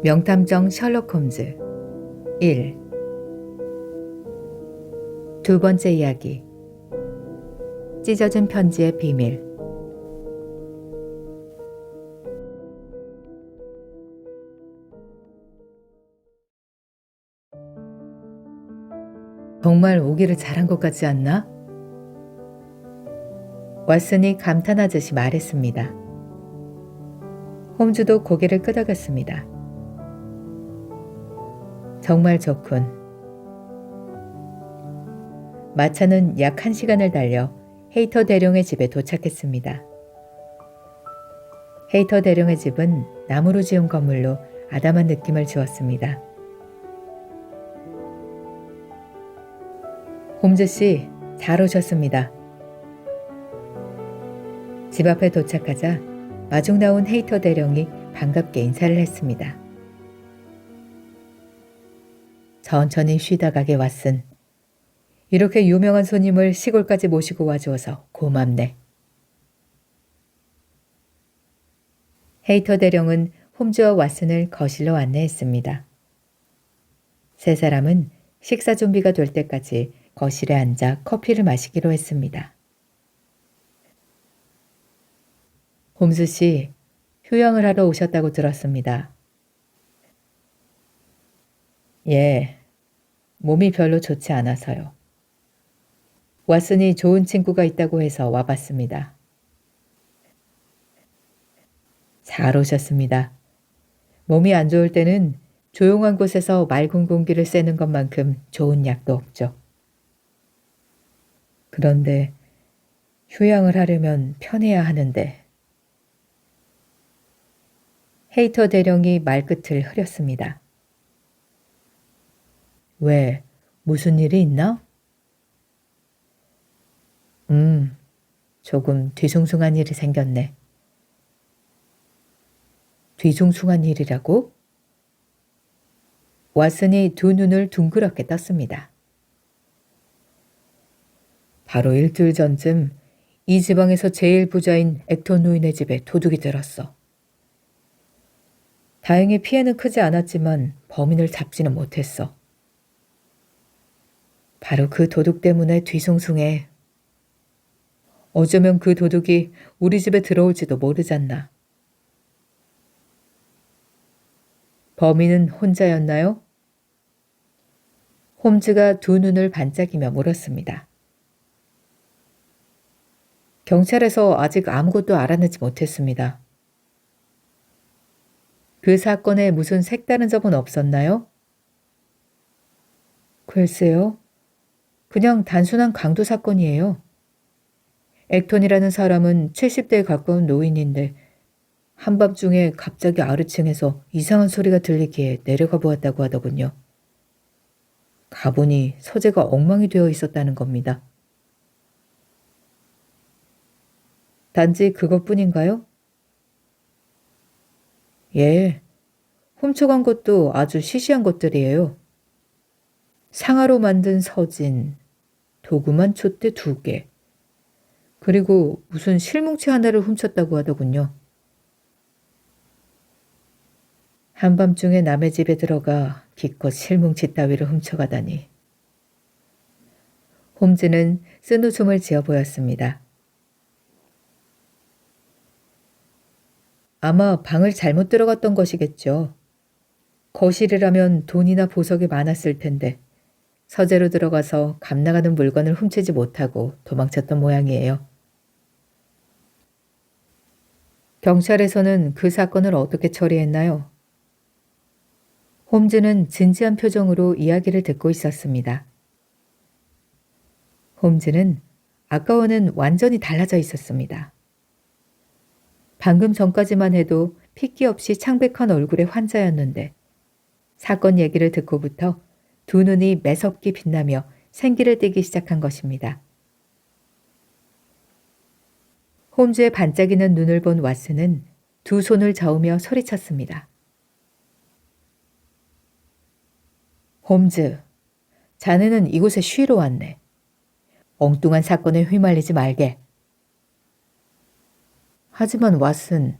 명탐정 셜록 홈즈 1. 두 번째 이야기. 찢어진 편지의 비밀. 정말 오기를 잘한 것 같지 않나? 왓슨이 감탄하듯이 말했습니다. 홈즈도 고개를 끄덕였습니다. 정말 좋군. 마차는 약 1시간을 달려 헤이터 대령의 집에 도착했습니다. 헤이터 대령의 집은 나무로 지은 건물로 아담한 느낌을 주었습니다. 홈즈 씨, 잘 오셨습니다. 집 앞에 도착하자 마중 나온 헤이터 대령이 반갑게 인사를 했습니다. 천천히 쉬다 가게 왓슨. 이렇게 유명한 손님을 시골까지 모시고 와주어서 고맙네. 헤이터 대령은 홈즈와 왓슨을 거실로 안내했습니다. 세 사람은 식사 준비가 될 때까지 거실에 앉아 커피를 마시기로 했습니다. 홈즈 씨, 휴양을 하러 오셨다고 들었습니다. 예, 몸이 별로 좋지 않아서요. 왓슨이 좋은 친구가 있다고 해서 와봤습니다. 잘 오셨습니다. 몸이 안 좋을 때는 조용한 곳에서 맑은 공기를 쐬는 것만큼 좋은 약도 없죠. 그런데 휴양을 하려면 편해야 하는데. 헤이터 대령이 말끝을 흐렸습니다. 왜? 무슨 일이 있나? 조금 뒤숭숭한 일이 생겼네. 뒤숭숭한 일이라고? 왓슨이 두 눈을 둥그렇게 떴습니다. 바로 일주일 전쯤 이 지방에서 제일 부자인 액톤 노인의 집에 도둑이 들었어. 다행히 피해는 크지 않았지만 범인을 잡지는 못했어. 바로 그 도둑 때문에 뒤숭숭해. 어쩌면 그 도둑이 우리 집에 들어올지도 모르잖나. 범인은 혼자였나요? 홈즈가 두 눈을 반짝이며 물었습니다. 경찰에서 아직 아무것도 알아내지 못했습니다. 그 사건에 무슨 색다른 점은 없었나요? 글쎄요. 그냥 단순한 강도 사건이에요. 액톤이라는 사람은 70대에 가까운 노인인데 한밤중에 갑자기 아래층에서 이상한 소리가 들리기에 내려가 보았다고 하더군요. 가보니 서재가 엉망이 되어 있었다는 겁니다. 단지 그것뿐인가요? 예, 훔쳐간 것도 아주 시시한 것들이에요. 상아로 만든 서진, 도구만 촛대 2개, 그리고 무슨 실뭉치 하나를 훔쳤다고 하더군요. 한밤중에 남의 집에 들어가 기껏 실뭉치 따위를 훔쳐가다니. 홈즈는 쓴웃음을 지어 보였습니다. 아마 방을 잘못 들어갔던 것이겠죠. 거실이라면 돈이나 보석이 많았을 텐데 서재로 들어가서 값 나가는 물건을 훔치지 못하고 도망쳤던 모양이에요. 경찰에서는 그 사건을 어떻게 처리했나요? 홈즈는 진지한 표정으로 이야기를 듣고 있었습니다. 홈즈는 아까와는 완전히 달라져 있었습니다. 방금 전까지만 해도 핏기 없이 창백한 얼굴의 환자였는데 사건 얘기를 듣고부터 두 눈이 매섭게 빛나며 생기를 띠기 시작한 것입니다. 홈즈의 반짝이는 눈을 본 왓슨은 두 손을 저으며 소리쳤습니다. 홈즈, 자네는 이곳에 쉬러 왔네. 엉뚱한 사건에 휘말리지 말게. 하지만 왓슨,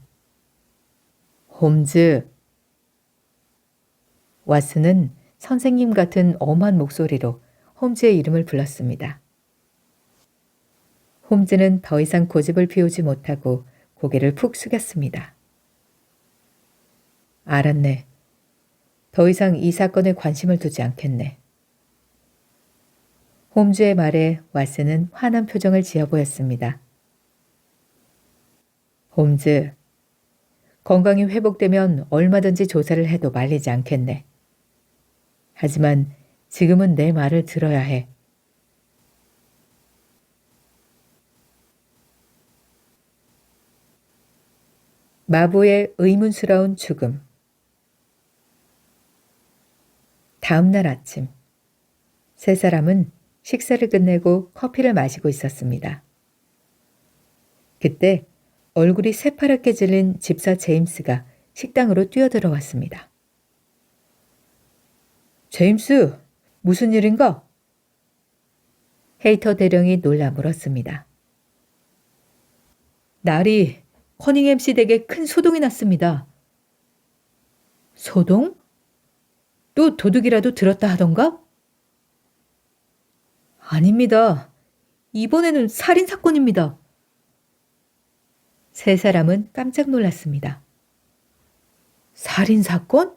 홈즈, 왓슨은 선생님 같은 엄한 목소리로 홈즈의 이름을 불렀습니다. 홈즈는 더 이상 고집을 피우지 못하고 고개를 푹 숙였습니다. 알았네. 더 이상 이 사건에 관심을 두지 않겠네. 홈즈의 말에 왓슨은 화난 표정을 지어 보였습니다. 홈즈, 건강이 회복되면 얼마든지 조사를 해도 말리지 않겠네. 하지만 지금은 내 말을 들어야 해. 마부의 의문스러운 죽음. 다음 날 아침, 세 사람은 식사를 끝내고 커피를 마시고 있었습니다. 그때 얼굴이 새파랗게 질린 집사 제임스가 식당으로 뛰어들어왔습니다. 제임스, 무슨 일인가? 헤이터 대령이 놀라 물었습니다. 날이 커닝햄 씨 댁에 큰 소동이 났습니다. 소동? 또 도둑이라도 들었다 하던가? 아닙니다. 이번에는 살인 사건입니다. 세 사람은 깜짝 놀랐습니다. 살인 사건?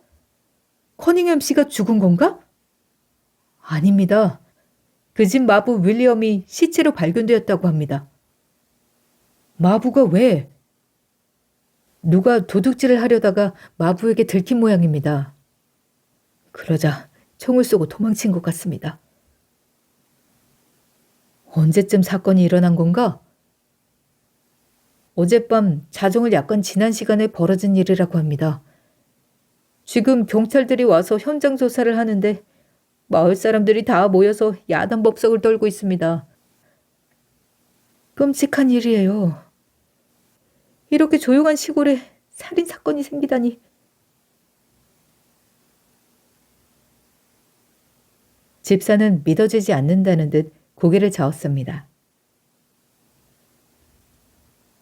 커닝햄 씨가 죽은 건가? 아닙니다. 그 집 마부 윌리엄이 시체로 발견되었다고 합니다. 마부가 왜? 누가 도둑질을 하려다가 마부에게 들킨 모양입니다. 그러자 총을 쏘고 도망친 것 같습니다. 언제쯤 사건이 일어난 건가? 어젯밤 자정을 약간 지난 시간에 벌어진 일이라고 합니다. 지금 경찰들이 와서 현장 조사를 하는데 마을 사람들이 다 모여서 야단법석을 떨고 있습니다. 끔찍한 일이에요. 이렇게 조용한 시골에 살인 사건이 생기다니. 집사는 믿어지지 않는다는 듯 고개를 저었습니다.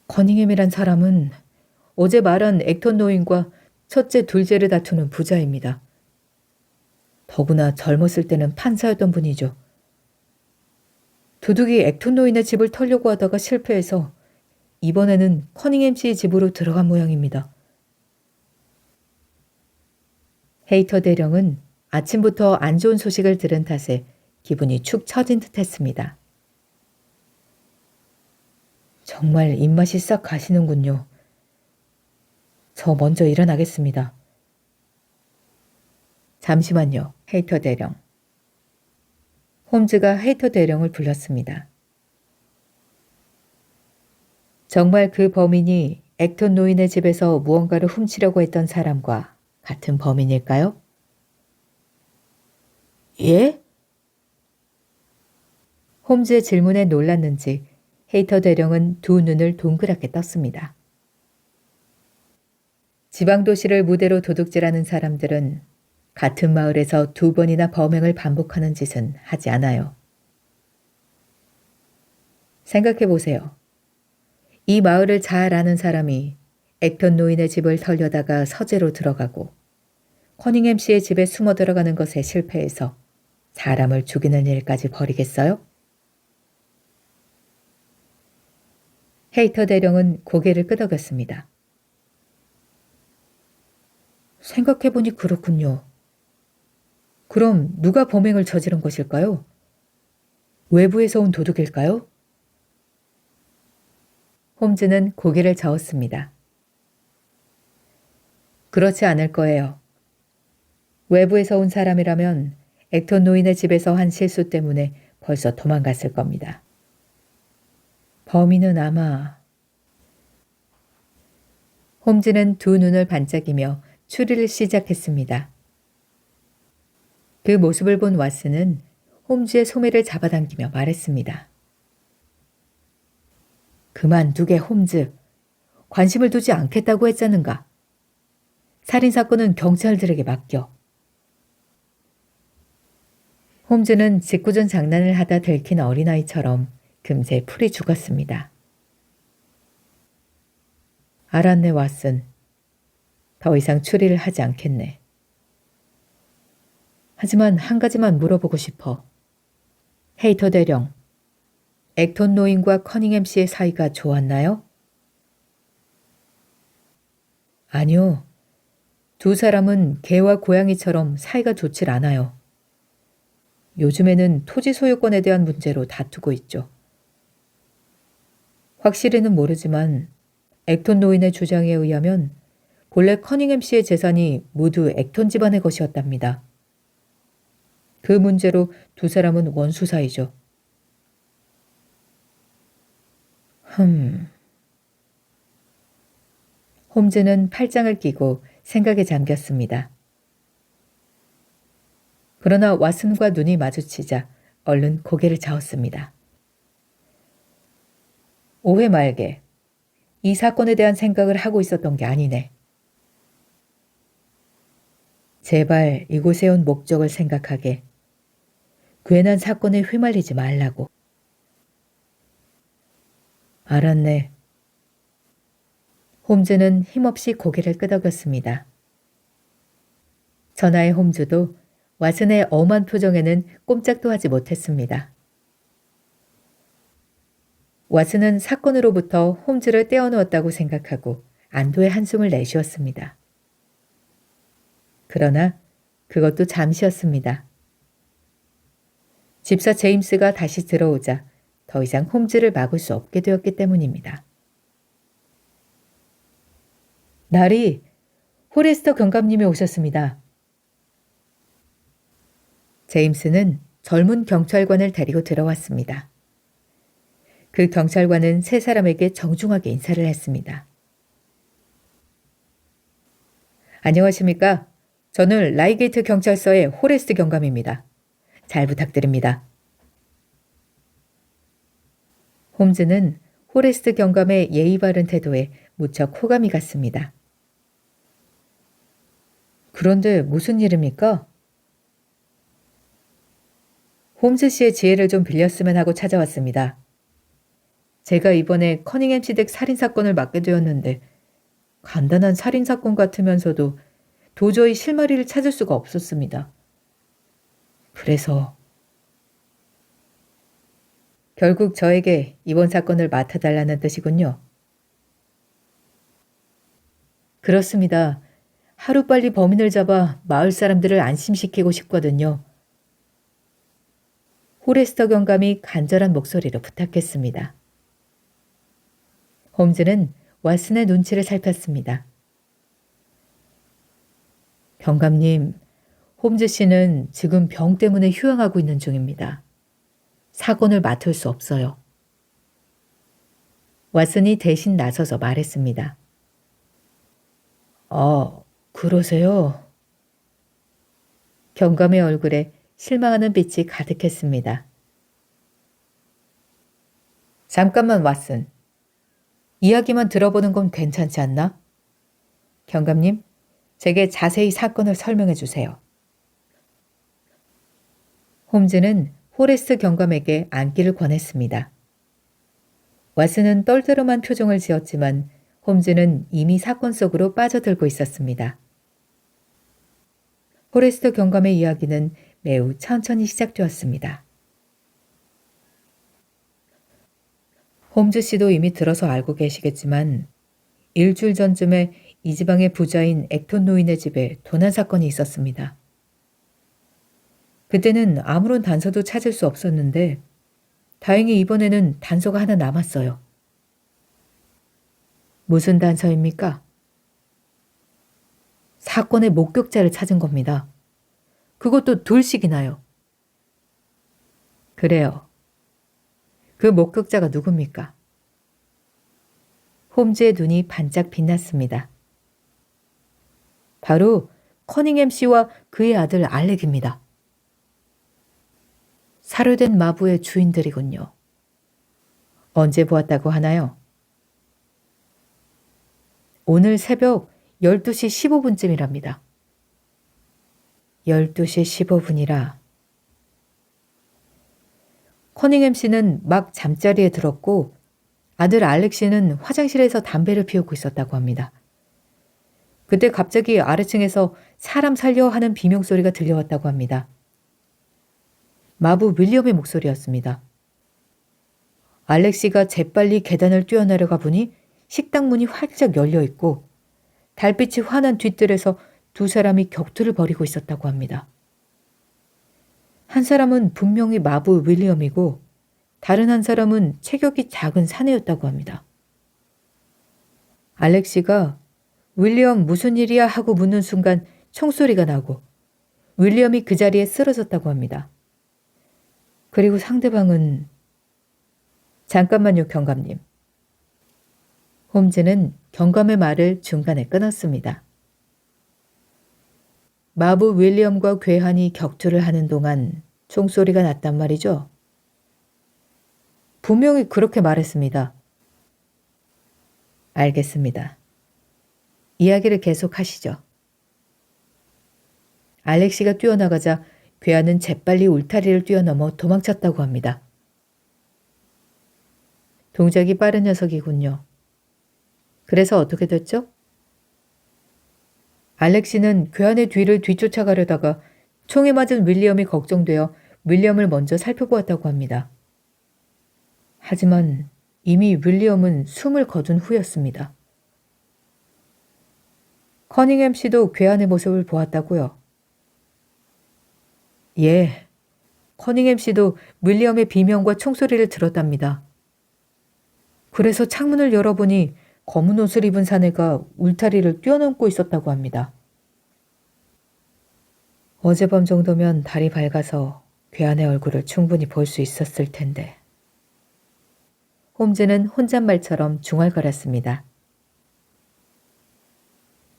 커닝햄이란 사람은 어제 말한 액턴 노인과 첫째, 둘째를 다투는 부자입니다. 더구나 젊었을 때는 판사였던 분이죠. 도둑이 액턴 노인의 집을 털려고 하다가 실패해서 이번에는 커닝햄 씨의 집으로 들어간 모양입니다. 헤이터 대령은 아침부터 안 좋은 소식을 들은 탓에 기분이 축 처진 듯 했습니다. 정말 입맛이 싹 가시는군요. 저 먼저 일어나겠습니다. 잠시만요, 헤이터 대령. 홈즈가 헤이터 대령을 불렀습니다. 정말 그 범인이 액턴 노인의 집에서 무언가를 훔치려고 했던 사람과 같은 범인일까요? 예? 홈즈의 질문에 놀랐는지 헤이터 대령은 두 눈을 동그랗게 떴습니다. 지방도시를 무대로 도둑질하는 사람들은 같은 마을에서 두 번이나 범행을 반복하는 짓은 하지 않아요. 생각해 보세요. 이 마을을 잘 아는 사람이 액턴 노인의 집을 털려다가 서재로 들어가고 커닝햄 씨의 집에 숨어 들어가는 것에 실패해서 사람을 죽이는 일까지 벌이겠어요? 헤이터 대령은 고개를 끄덕였습니다. 생각해보니 그렇군요. 그럼 누가 범행을 저지른 것일까요? 외부에서 온 도둑일까요? 홈즈는 고개를 저었습니다. 그렇지 않을 거예요. 외부에서 온 사람이라면 액턴 노인의 집에서 한 실수 때문에 벌써 도망갔을 겁니다. 범인은 아마... 홈즈는 두 눈을 반짝이며 추리를 시작했습니다. 그 모습을 본 왓슨은 홈즈의 소매를 잡아당기며 말했습니다. 그만두게 홈즈. 관심을 두지 않겠다고 했잖는가. 살인사건은 경찰들에게 맡겨. 홈즈는 짓궂은 장난을 하다 들킨 어린아이처럼 금세 풀이 죽었습니다. 알았네, 왓슨. 더 이상 추리를 하지 않겠네. 하지만 한 가지만 물어보고 싶어. 헤이터 대령, 액톤 노인과 커닝햄 씨의 사이가 좋았나요? 아니요. 두 사람은 개와 고양이처럼 사이가 좋질 않아요. 요즘에는 토지 소유권에 대한 문제로 다투고 있죠. 확실히는 모르지만 액톤 노인의 주장에 의하면 본래 커닝햄 씨의 재산이 모두 액톤 집안의 것이었답니다. 그 문제로 두 사람은 원수 사이죠. 흠. 홈즈는 팔짱을 끼고 생각에 잠겼습니다. 그러나 왓슨과 눈이 마주치자 얼른 고개를 저었습니다. 오해 말게. 이 사건에 대한 생각을 하고 있었던 게 아니네. 제발 이곳에 온 목적을 생각하게. 괜한 사건에 휘말리지 말라고. 알았네. 홈즈는 힘없이 고개를 끄덕였습니다. 전하의 홈즈도 왓슨의 엄한 표정에는 꼼짝도 하지 못했습니다. 왓슨은 사건으로부터 홈즈를 떼어놓았다고 생각하고 안도의 한숨을 내쉬었습니다. 그러나 그것도 잠시였습니다. 집사 제임스가 다시 들어오자 더 이상 홈즈를 막을 수 없게 되었기 때문입니다. 날이 호레스터 경감님이 오셨습니다. 제임스는 젊은 경찰관을 데리고 들어왔습니다. 그 경찰관은 세 사람에게 정중하게 인사를 했습니다. 안녕하십니까? 저는 라이게이트 경찰서의 호레스트 경감입니다. 잘 부탁드립니다. 홈즈는 호레스트 경감의 예의 바른 태도에 무척 호감이 갔습니다. 그런데 무슨 일입니까? 홈즈 씨의 지혜를 좀 빌렸으면 하고 찾아왔습니다. 제가 이번에 커닝햄 씨 댁 살인사건을 맡게 되었는데 간단한 살인사건 같으면서도 도저히 실마리를 찾을 수가 없었습니다. 그래서 결국 저에게 이번 사건을 맡아달라는 뜻이군요. 그렇습니다. 하루빨리 범인을 잡아 마을 사람들을 안심시키고 싶거든요. 호레스터 경감이 간절한 목소리로 부탁했습니다. 홈즈는 왓슨의 눈치를 살폈습니다. 경감님, 홈즈 씨는 지금 병 때문에 휴양하고 있는 중입니다. 사건을 맡을 수 없어요. 왓슨이 대신 나서서 말했습니다. 그러세요? 경감의 얼굴에 실망하는 빛이 가득했습니다. 잠깐만 왓슨. 이야기만 들어보는 건 괜찮지 않나? 경감님, 제게 자세히 사건을 설명해 주세요. 홈즈는 호레스트 경감에게 앉기를 권했습니다. 왓슨은 떨떠름한 표정을 지었지만 홈즈는 이미 사건 속으로 빠져들고 있었습니다. 호레스트 경감의 이야기는 매우 천천히 시작되었습니다. 홈즈 씨도 이미 들어서 알고 계시겠지만 일주일 전쯤에 이 지방의 부자인 액톤 노인의 집에 도난 사건이 있었습니다. 그때는 아무런 단서도 찾을 수 없었는데 다행히 이번에는 단서가 하나 남았어요. 무슨 단서입니까? 사건의 목격자를 찾은 겁니다. 그것도 둘씩이나요. 그래요. 그 목격자가 누굽니까? 홈즈의 눈이 반짝 빛났습니다. 바로 커닝햄 씨와 그의 아들 알렉입니다. 사료된 마부의 주인들이군요. 언제 보았다고 하나요? 오늘 새벽 12시 15분쯤이랍니다. 12시 15분이라. 커닝햄 씨는 막 잠자리에 들었고 아들 알렉 씨는 화장실에서 담배를 피우고 있었다고 합니다. 그때 갑자기 아래층에서 사람 살려 하는 비명소리가 들려왔다고 합니다. 마부 윌리엄의 목소리였습니다. 알렉시가 재빨리 계단을 뛰어내려가 보니 식당 문이 활짝 열려 있고 달빛이 환한 뒤뜰에서 두 사람이 격투를 벌이고 있었다고 합니다. 한 사람은 분명히 마부 윌리엄이고 다른 한 사람은 체격이 작은 사내였다고 합니다. 알렉시가 윌리엄 무슨 일이야 하고 묻는 순간 총소리가 나고 윌리엄이 그 자리에 쓰러졌다고 합니다. 그리고 상대방은 잠깐만요, 경감님. 홈즈는 경감의 말을 중간에 끊었습니다. 마부 윌리엄과 괴한이 격투를 하는 동안 총소리가 났단 말이죠. 분명히 그렇게 말했습니다. 알겠습니다. 이야기를 계속하시죠. 알렉시가 뛰어나가자 괴한은 재빨리 울타리를 뛰어넘어 도망쳤다고 합니다. 동작이 빠른 녀석이군요. 그래서 어떻게 됐죠? 알렉시는 괴한의 뒤를 뒤쫓아가려다가 총에 맞은 윌리엄이 걱정되어 윌리엄을 먼저 살펴보았다고 합니다. 하지만 이미 윌리엄은 숨을 거둔 후였습니다. 커닝햄 씨도 괴한의 모습을 보았다고요? 예, 커닝햄 씨도 윌리엄의 비명과 총소리를 들었답니다. 그래서 창문을 열어보니 검은 옷을 입은 사내가 울타리를 뛰어넘고 있었다고 합니다. 어젯밤 정도면 달이 밝아서 괴한의 얼굴을 충분히 볼 수 있었을 텐데. 홈즈는 혼잣말처럼 중얼거렸습니다.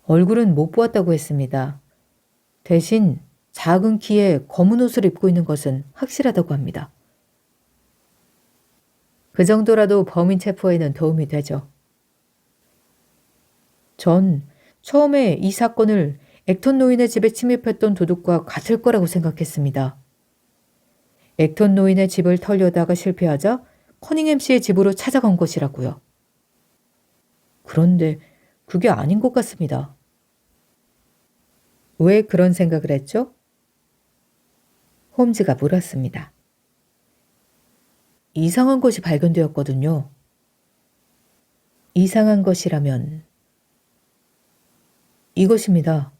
얼굴은 못 보았다고 했습니다. 대신 작은 키에 검은 옷을 입고 있는 것은 확실하다고 합니다. 그 정도라도 범인 체포에는 도움이 되죠. 전 처음에 이 사건을 액턴 노인의 집에 침입했던 도둑과 같을 거라고 생각했습니다. 액턴 노인의 집을 털려다가 실패하자 커닝햄 씨의 집으로 찾아간 것이라고요. 그런데 그게 아닌 것 같습니다. 왜 그런 생각을 했죠? 홈즈가 물었습니다. 이상한 것이 발견되었거든요. 이상한 것이라면 이것입니다.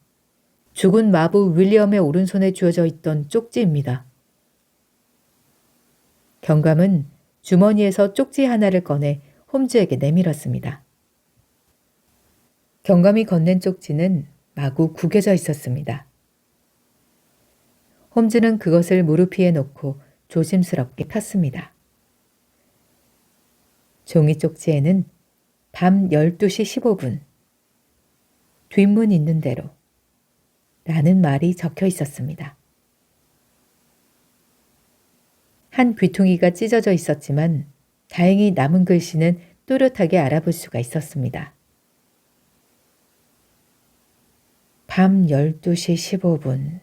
죽은 마부 윌리엄의 오른손에 쥐어져 있던 쪽지입니다. 경감은 주머니에서 쪽지 하나를 꺼내 홈즈에게 내밀었습니다. 경감이 건넨 쪽지는 마구 구겨져 있었습니다. 홈즈는 그것을 무릎 위에 놓고 조심스럽게 폈습니다. 종이 쪽지에는 밤 12시 15분 뒷문 있는 대로 라는 말이 적혀 있었습니다. 한 귀퉁이가 찢어져 있었지만 다행히 남은 글씨는 또렷하게 알아볼 수가 있었습니다. 밤 12시 15분.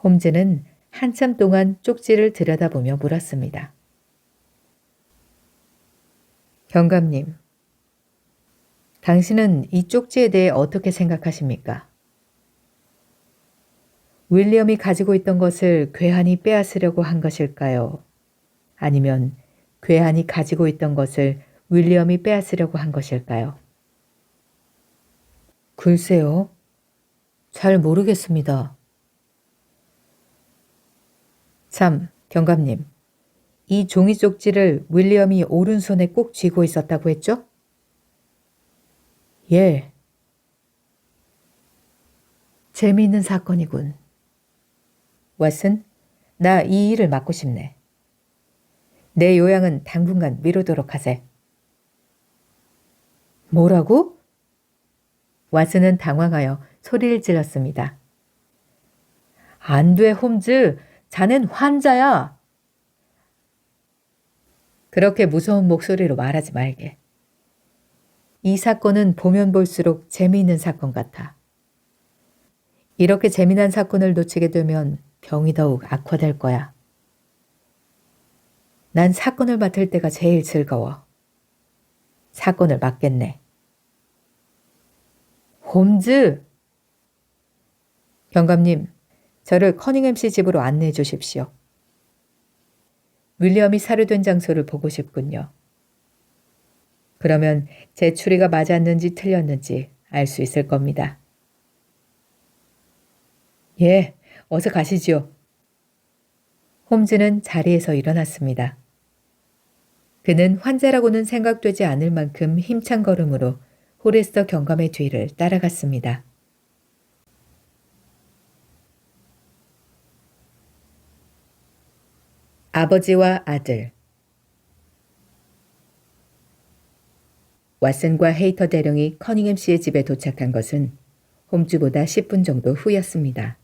홈즈는 한참 동안 쪽지를 들여다보며 물었습니다. 경감님, 당신은 이 쪽지에 대해 어떻게 생각하십니까? 윌리엄이 가지고 있던 것을 괴한이 빼앗으려고 한 것일까요? 아니면 괴한이 가지고 있던 것을 윌리엄이 빼앗으려고 한 것일까요? 글쎄요. 잘 모르겠습니다. 참, 경감님. 이 종이 쪽지를 윌리엄이 오른손에 꼭 쥐고 있었다고 했죠? 예. 재미있는 사건이군. 왓슨, 나 이 일을 맡고 싶네. 내 요양은 당분간 미루도록 하세. 뭐라고? 왓슨은 당황하여 소리를 질렀습니다. 안 돼, 홈즈. 자넨 환자야. 그렇게 무서운 목소리로 말하지 말게. 이 사건은 보면 볼수록 재미있는 사건 같아. 이렇게 재미난 사건을 놓치게 되면 병이 더욱 악화될 거야. 난 사건을 맡을 때가 제일 즐거워. 사건을 맡겠네. 홈즈! 경감님, 저를 커닝햄 씨 집으로 안내해 주십시오. 윌리엄이 사료된 장소를 보고 싶군요. 그러면 제 추리가 맞았는지 틀렸는지 알 수 있을 겁니다. 예, 어서 가시지요. 홈즈는 자리에서 일어났습니다. 그는 환자라고는 생각되지 않을 만큼 힘찬 걸음으로 호레스터 경감의 뒤를 따라갔습니다. 아버지와 아들. 왓슨과 헤이터 대령이 커닝햄 씨의 집에 도착한 것은 홈즈보다 10분 정도 후였습니다.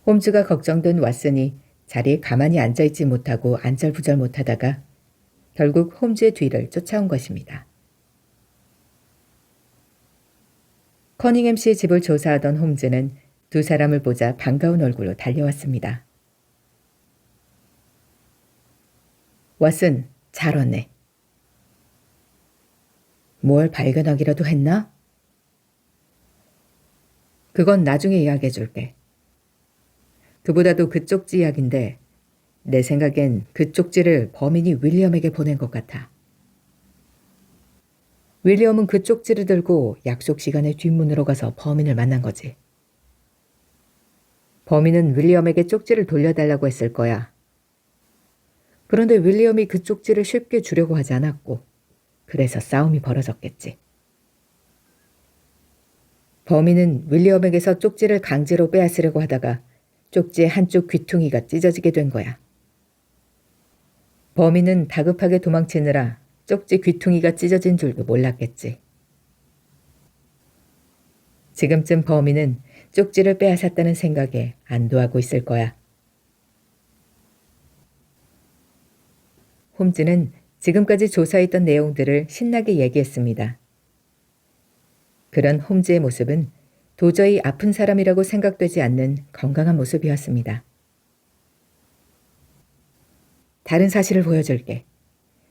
홈즈가 걱정된 왓슨이 자리에 가만히 앉아있지 못하고 안절부절 못하다가 결국 홈즈의 뒤를 쫓아온 것입니다. 커닝햄 씨의 집을 조사하던 홈즈는 두 사람을 보자 반가운 얼굴로 달려왔습니다. 왓슨, 잘 왔네. 뭘 발견하기라도 했나? 그건 나중에 이야기해 줄게. 그보다도 그 쪽지 이야기인데 내 생각엔 그 쪽지를 범인이 윌리엄에게 보낸 것 같아. 윌리엄은 그 쪽지를 들고 약속 시간에 뒷문으로 가서 범인을 만난 거지. 범인은 윌리엄에게 쪽지를 돌려달라고 했을 거야. 그런데 윌리엄이 그 쪽지를 쉽게 주려고 하지 않았고 그래서 싸움이 벌어졌겠지. 범인은 윌리엄에게서 쪽지를 강제로 빼앗으려고 하다가 쪽지의 한쪽 귀퉁이가 찢어지게 된 거야. 범인은 다급하게 도망치느라 쪽지 귀퉁이가 찢어진 줄도 몰랐겠지. 지금쯤 범인은 쪽지를 빼앗았다는 생각에 안도하고 있을 거야. 홈즈는 지금까지 조사했던 내용들을 신나게 얘기했습니다. 그런 홈즈의 모습은 도저히 아픈 사람이라고 생각되지 않는 건강한 모습이었습니다. 다른 사실을 보여줄게.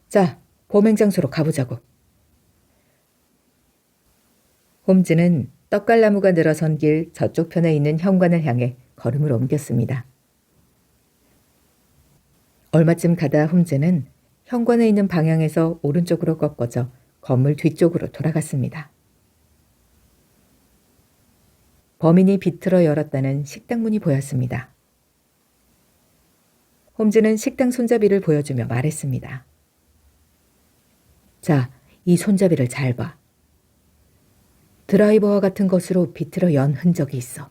자, 범행 장소로 가보자고. 홈즈는 떡갈나무가 늘어선 길 저쪽 편에 있는 현관을 향해 걸음을 옮겼습니다. 얼마쯤 가다 홈즈는 현관에 있는 방향에서 오른쪽으로 꺾어져 건물 뒤쪽으로 돌아갔습니다. 범인이 비틀어 열었다는 식당 문이 보였습니다. 홈즈는 식당 손잡이를 보여주며 말했습니다. 자, 이 손잡이를 잘 봐. 드라이버와 같은 것으로 비틀어 연 흔적이 있어.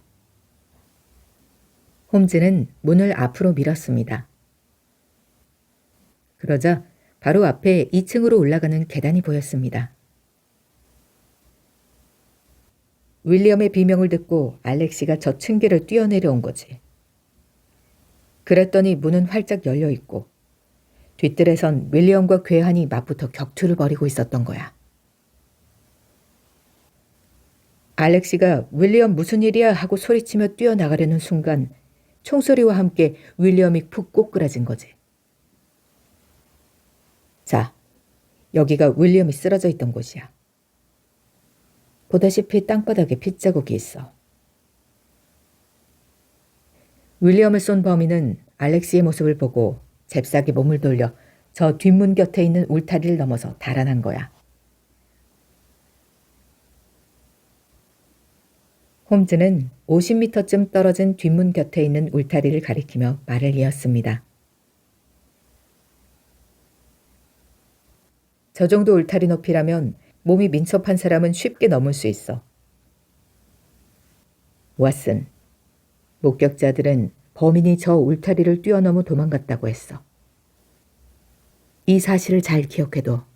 홈즈는 문을 앞으로 밀었습니다. 그러자 바로 앞에 2층으로 올라가는 계단이 보였습니다. 윌리엄의 비명을 듣고 알렉시가 저 층계를 뛰어내려온 거지. 그랬더니 문은 활짝 열려 있고 뒷뜰에선 윌리엄과 괴한이 맞붙어 격투를 벌이고 있었던 거야. 알렉시가 윌리엄 무슨 일이야 하고 소리치며 뛰어나가려는 순간 총소리와 함께 윌리엄이 푹 꼬꾸라진 거지. 자, 여기가 윌리엄이 쓰러져 있던 곳이야. 보다시피 땅바닥에 핏자국이 있어. 윌리엄을 쏜 범인은 알렉시의 모습을 보고 잽싸게 몸을 돌려 저 뒷문 곁에 있는 울타리를 넘어서 달아난 거야. 홈즈는 50m쯤 떨어진 뒷문 곁에 있는 울타리를 가리키며 말을 이었습니다. 저 정도 울타리 높이라면 몸이 민첩한 사람은 쉽게 넘을 수 있어. 왓슨, 목격자들은 범인이 저 울타리를 뛰어넘어 도망갔다고 했어. 이 사실을 잘 기억해둬.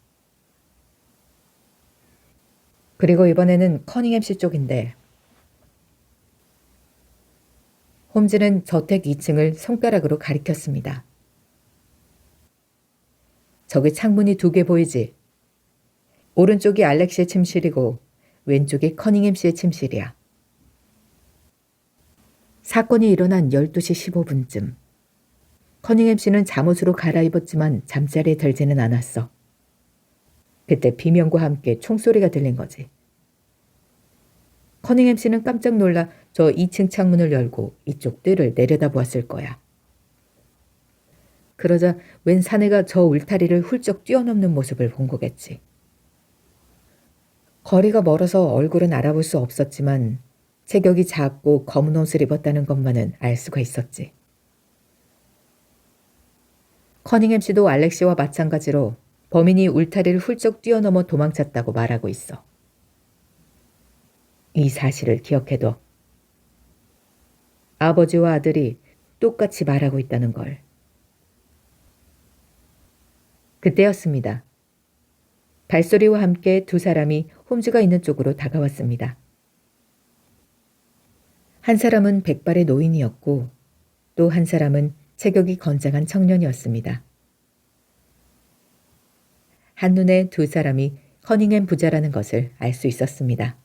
그리고 이번에는 커닝햄 씨 쪽인데 홈즈는 저택 2층을 손가락으로 가리켰습니다. 저기 창문이 2개 보이지? 오른쪽이 알렉시의 침실이고 왼쪽이 커닝햄 씨의 침실이야. 사건이 일어난 12시 15분쯤. 커닝햄 씨는 잠옷으로 갈아입었지만 잠자리에 들지는 않았어. 그때 비명과 함께 총소리가 들린 거지. 커닝햄 씨는 깜짝 놀라 저 2층 창문을 열고 이쪽 뜰을 내려다보았을 거야. 그러자 웬 사내가 저 울타리를 훌쩍 뛰어넘는 모습을 본 거겠지. 거리가 멀어서 얼굴은 알아볼 수 없었지만 체격이 작고 검은 옷을 입었다는 것만은 알 수가 있었지. 커닝햄 씨도 알렉시와 마찬가지로 범인이 울타리를 훌쩍 뛰어넘어 도망쳤다고 말하고 있어. 이 사실을 기억해둬. 아버지와 아들이 똑같이 말하고 있다는 걸. 그때였습니다. 발소리와 함께 두 사람이 홈즈가 있는 쪽으로 다가왔습니다. 한 사람은 백발의 노인이었고 또 한 사람은 체격이 건장한 청년이었습니다. 한눈에 두 사람이 커닝햄 부자라는 것을 알 수 있었습니다.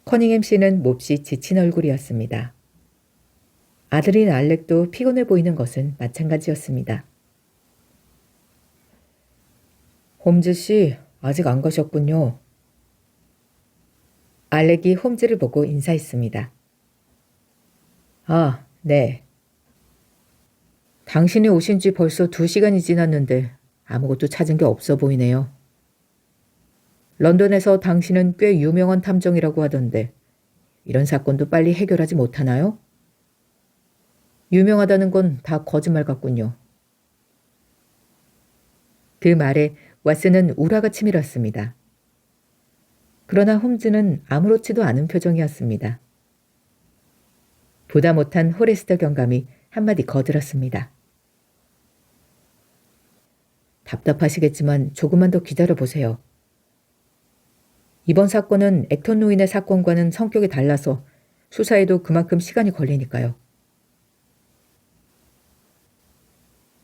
커닝햄 씨는 몹시 지친 얼굴이었습니다. 아들인 알렉도 피곤해 보이는 것은 마찬가지였습니다. 홈즈 씨, 아직 안 가셨군요. 알렉이 홈즈를 보고 인사했습니다. 아, 네. 당신이 오신 지 벌써 2시간이 지났는데 아무것도 찾은 게 없어 보이네요. 런던에서 당신은 꽤 유명한 탐정이라고 하던데 이런 사건도 빨리 해결하지 못하나요? 유명하다는 건 다 거짓말 같군요. 그 말에 왓슨은 우라가 치밀었습니다. 그러나 홈즈는 아무렇지도 않은 표정이었습니다. 보다 못한 호레스터 경감이 한마디 거들었습니다. 답답하시겠지만 조금만 더 기다려보세요. 이번 사건은 액턴 노인의 사건과는 성격이 달라서 수사에도 그만큼 시간이 걸리니까요.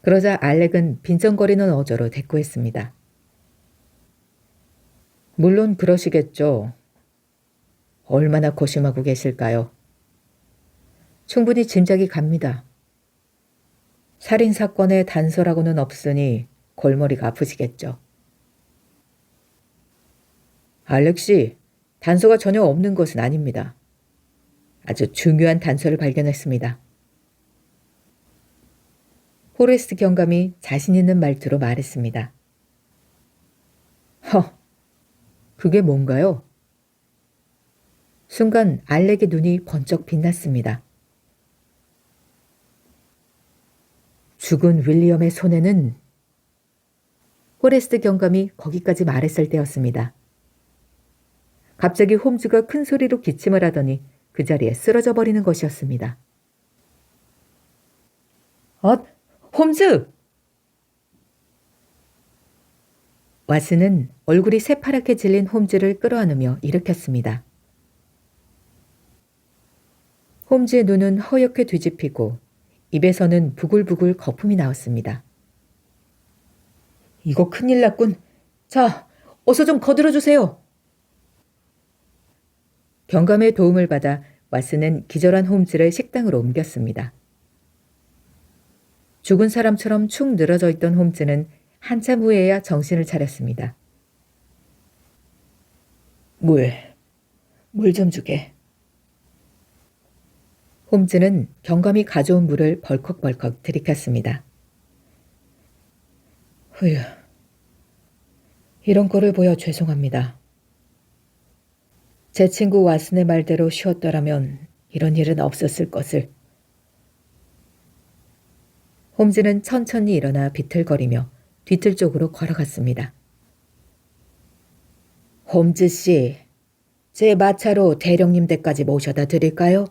그러자 알렉은 빈정거리는 어조로 대꾸했습니다. 물론 그러시겠죠. 얼마나 고심하고 계실까요? 충분히 짐작이 갑니다. 살인사건의 단서라고는 없으니 골머리가 아프시겠죠. 알렉 씨, 단서가 전혀 없는 것은 아닙니다. 아주 중요한 단서를 발견했습니다. 호레스트 경감이 자신 있는 말투로 말했습니다. 그게 뭔가요? 순간 알렉의 눈이 번쩍 빛났습니다. 죽은 윌리엄의 손에는 호레스트 경감이 거기까지 말했을 때였습니다. 갑자기 홈즈가 큰 소리로 기침을 하더니 그 자리에 쓰러져 버리는 것이었습니다. 홈즈! 왓슨은 얼굴이 새파랗게 질린 홈즈를 끌어안으며 일으켰습니다. 홈즈의 눈은 허옇게 뒤집히고 입에서는 부글부글 거품이 나왔습니다. 이거 큰일 났군. 자, 어서 좀 거들어주세요. 경감의 도움을 받아 왓슨은 기절한 홈즈를 식당으로 옮겼습니다. 죽은 사람처럼 축 늘어져 있던 홈즈는 한참 후에야 정신을 차렸습니다. 물 좀 주게. 홈즈는 경감이 가져온 물을 벌컥벌컥 들이켰습니다. 휴, 이런 꼴을 보여 죄송합니다. 제 친구 왓슨의 말대로 쉬었더라면 이런 일은 없었을 것을. 홈즈는 천천히 일어나 비틀거리며 뒤틀 쪽으로 걸어갔습니다. 홈즈 씨, 제 마차로 대령님 댁까지 모셔다 드릴까요?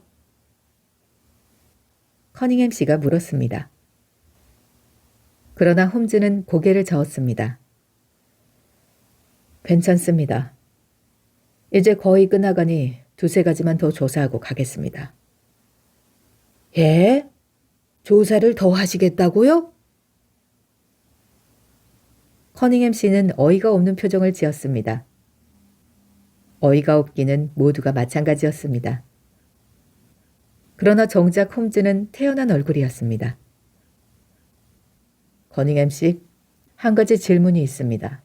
커닝햄 씨가 물었습니다. 그러나 홈즈는 고개를 저었습니다. 괜찮습니다. 이제 거의 끝나가니 2-3가지만 더 조사하고 가겠습니다. 예? 조사를 더 하시겠다고요? 커닝햄 씨는 어이가 없는 표정을 지었습니다. 어이가 없기는 모두가 마찬가지였습니다. 그러나 정작 홈즈는 태연한 얼굴이었습니다. 커닝햄 씨, 한 가지 질문이 있습니다.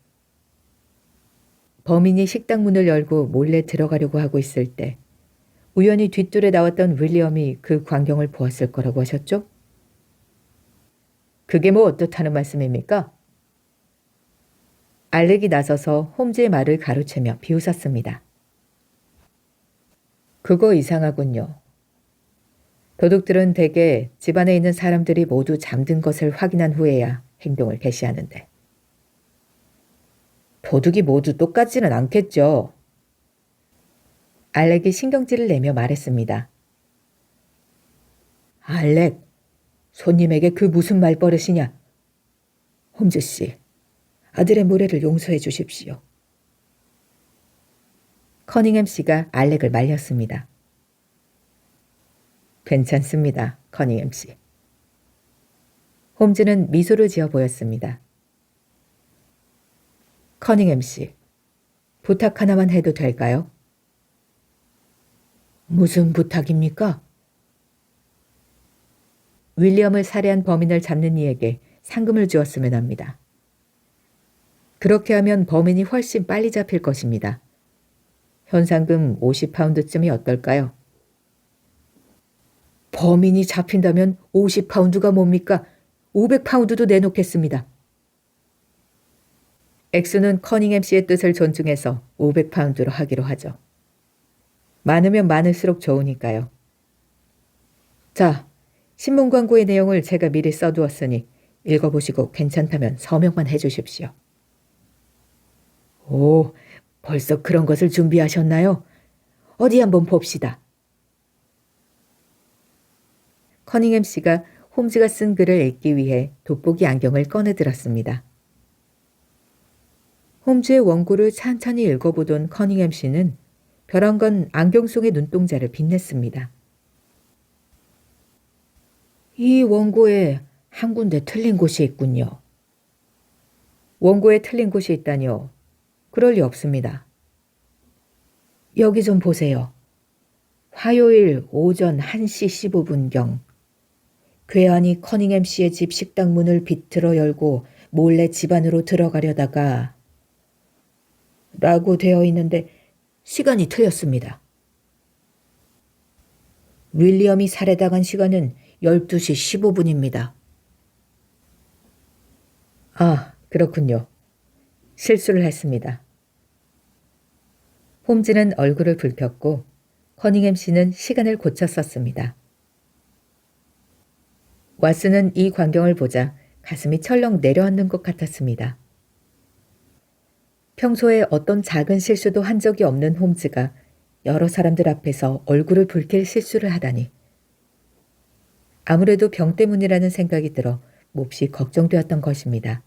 범인이 식당 문을 열고 몰래 들어가려고 하고 있을 때 우연히 뒷뜰에 나왔던 윌리엄이 그 광경을 보았을 거라고 하셨죠? 그게 뭐 어떻다는 말씀입니까? 알렉이 나서서 홈즈의 말을 가로채며 비웃었습니다. 그거 이상하군요. 도둑들은 대개 집안에 있는 사람들이 모두 잠든 것을 확인한 후에야 행동을 개시하는데. 도둑이 모두 똑같지는 않겠죠. 알렉이 신경질을 내며 말했습니다. 알렉, 손님에게 그 무슨 말버릇이냐? 홈즈 씨, 아들의 무례를 용서해 주십시오. 커닝햄 씨가 알렉을 말렸습니다. 괜찮습니다, 커닝햄 씨. 홈즈는 미소를 지어 보였습니다. 커닝햄 씨, 부탁 하나만 해도 될까요? 무슨 부탁입니까? 윌리엄을 살해한 범인을 잡는 이에게 상금을 주었으면 합니다. 그렇게 하면 범인이 훨씬 빨리 잡힐 것입니다. 현상금 50파운드쯤이 어떨까요? 범인이 잡힌다면 50파운드가 뭡니까? 500파운드도 내놓겠습니다. 액수는 커닝햄 씨의 뜻을 존중해서 500파운드로 하기로 하죠. 많으면 많을수록 좋으니까요. 자, 신문 광고의 내용을 제가 미리 써두었으니 읽어보시고 괜찮다면 서명만 해주십시오. 오, 벌써 그런 것을 준비하셨나요? 어디 한번 봅시다. 커닝햄 씨가 홈즈가 쓴 글을 읽기 위해 돋보기 안경을 꺼내들었습니다. 홈즈의 원고를 찬찬히 읽어보던 커닝햄 씨는 벼랑간 안경 속의 눈동자를 빛냈습니다. 이 원고에 한 군데 틀린 곳이 있군요. 원고에 틀린 곳이 있다니요. 그럴 리 없습니다. 여기 좀 보세요. 화요일 오전 1시 15분경 괴한이 커닝햄 씨의 집 식당 문을 비틀어 열고 몰래 집 안으로 들어가려다가 라고 되어 있는데 시간이 틀렸습니다. 윌리엄이 살해당한 시간은 12시 15분입니다. 아, 그렇군요. 실수를 했습니다. 홈즈는 얼굴을 붉혔고 커닝햄 씨는 시간을 고쳐 썼습니다. 왓슨은 이 광경을 보자 가슴이 철렁 내려앉는 것 같았습니다. 평소에 어떤 작은 실수도 한 적이 없는 홈즈가 여러 사람들 앞에서 얼굴을 붉힐 실수를 하다니. 아무래도 병 때문이라는 생각이 들어 몹시 걱정되었던 것입니다.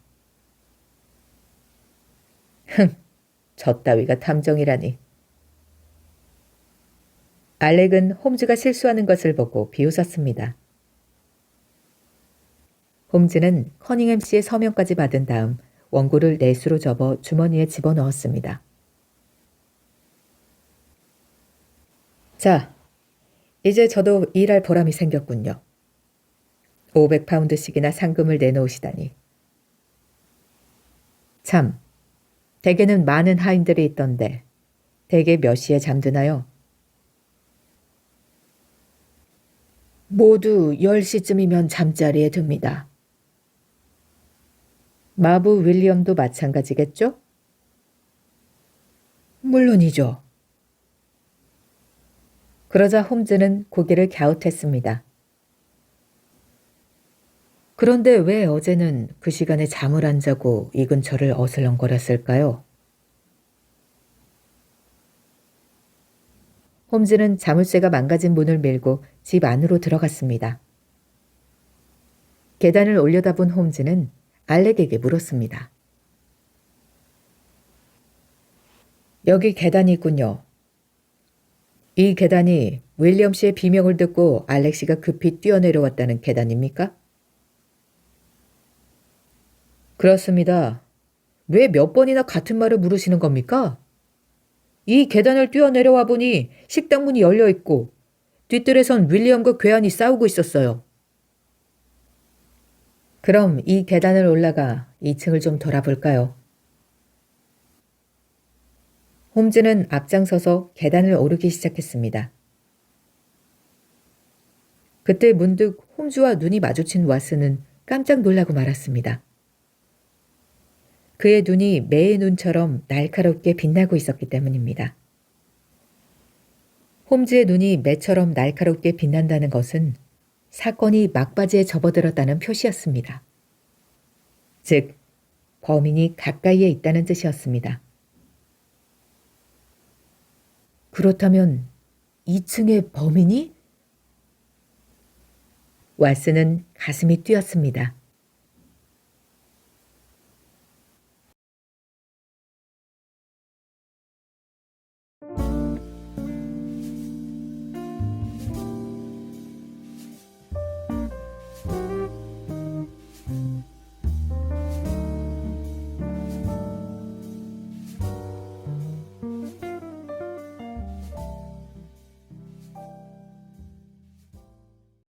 저 따위가 탐정이라니. 알렉은 홈즈가 실수하는 것을 보고 비웃었습니다. 홈즈는 커닝햄 씨의 서명까지 받은 다음 원고를 내수로 접어 주머니에 집어넣었습니다. 자, 이제 저도 일할 보람이 생겼군요. 500파운드씩이나 상금을 내놓으시다니. 참, 댁에는 많은 하인들이 있던데 댁에 몇 시에 잠드나요? 모두 10시쯤이면 잠자리에 듭니다. 마부 윌리엄도 마찬가지겠죠? 물론이죠. 그러자 홈즈는 고개를 갸웃했습니다. 그런데 왜 어제는 그 시간에 잠을 안 자고 이 근처를 어슬렁거렸을까요? 홈즈는 자물쇠가 망가진 문을 밀고 집 안으로 들어갔습니다. 계단을 올려다본 홈즈는 알렉에게 물었습니다. 여기 계단이 있군요. 이 계단이 윌리엄 씨의 비명을 듣고 알렉 씨가 급히 뛰어내려왔다는 계단입니까? 그렇습니다. 왜 몇 번이나 같은 말을 물으시는 겁니까? 이 계단을 뛰어내려와 보니 식당 문이 열려 있고 뒷뜰에선 윌리엄과 괴한이 싸우고 있었어요. 그럼 이 계단을 올라가 2층을 좀 돌아볼까요? 홈즈는 앞장서서 계단을 오르기 시작했습니다. 그때 문득 홈즈와 눈이 마주친 왓슨은 깜짝 놀라고 말았습니다. 그의 눈이 매의 눈처럼 날카롭게 빛나고 있었기 때문입니다. 홈즈의 눈이 매처럼 날카롭게 빛난다는 것은 사건이 막바지에 접어들었다는 표시였습니다. 즉, 범인이 가까이에 있다는 뜻이었습니다. 그렇다면 2층의 범인이? 왓슨은 가슴이 뛰었습니다.